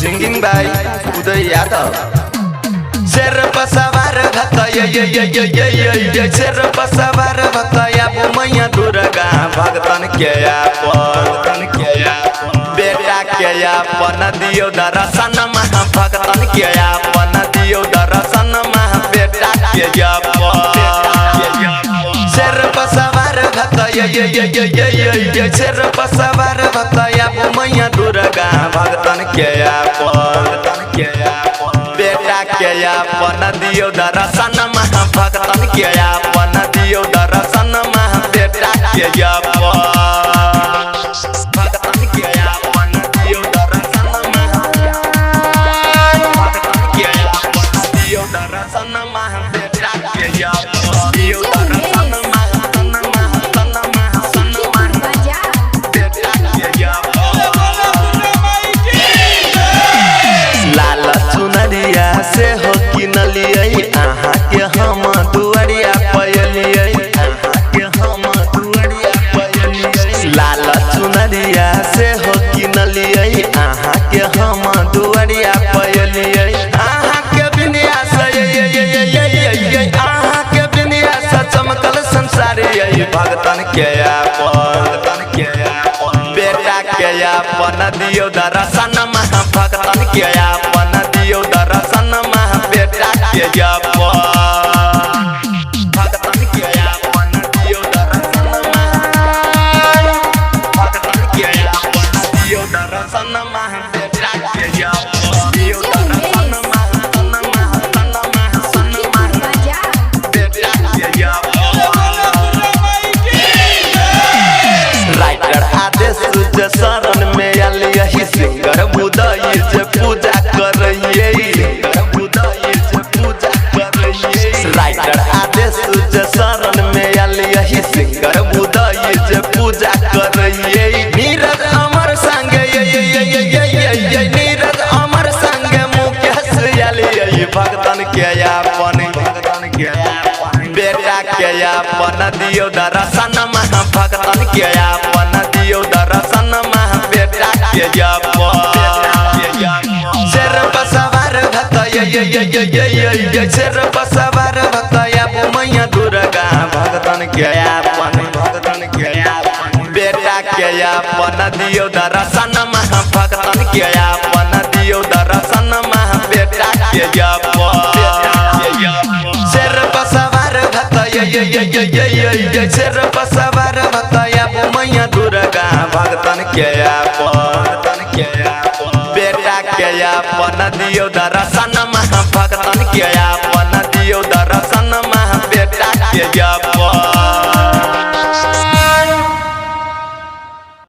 Singing by उदय यादव। शेर पसवार भक्त ये शेर पसवार भक्त याबू मैया दुर्गा भगतन के बेटा के अपन दियो दर्शन महा भगतन के अपन दियो दर्शन महा बेटा के शेर पसवार भक्त ये शेर पसवार भक्त याबू मैया दुर्गा भगतन के बेटा के अपन दियो दर्शन महा भगतन के अपन दियो दर्शन महा बेटा के भगतन के अपन दियो दर्शन महा भगतन के अपन दियो दर्शन महा बेटा के दियो दर्शन महा लाल चुनरिया से हो कि नलियै आहा के हम दुआरिया पयलियै लाल चुनरिया से हो कि नलियै आहा के हम दुआरिया पयलियै आहा के बिनिया से आहा के बिनिया से चमकल संसार भगतन के बेटा के अपन दियो दर्शन महा भगतन के अपन दियो दर्शन महा बेटा के भगतन के अपन दियो दर्शन महा भगतन के अपन दियो दर्शन महा बेटा के दियो दर्शन महा बेटा के राइटर आदेश जे शरण में आलिया सिंगर बुदाई जे पूजा करइए राइटर आदेश जे शरण में आलिया सिंगर बुदाई जे पूजा करइए नीरज अमर संगे नीरज अमर संगे मुकेश आलिया भगतन के अपन बेटा के अपन दियो दर्शन महा भगतन के अपन दियो दर्शन महा बेटा के शेर पसवार भक्त ये शेर पसवार भक्त याबू मैया दुर्गा भगतन के बेटा के अपन दियो दर्शन महा भगतन के अपन दियो दर्शन महा बेटा के शेर पसवार भक्त ये शेर पसवार भक्त याबू मैया दुर्गा भगतन के बेटा के अपन दियो दर्शन महा भगतन के अपन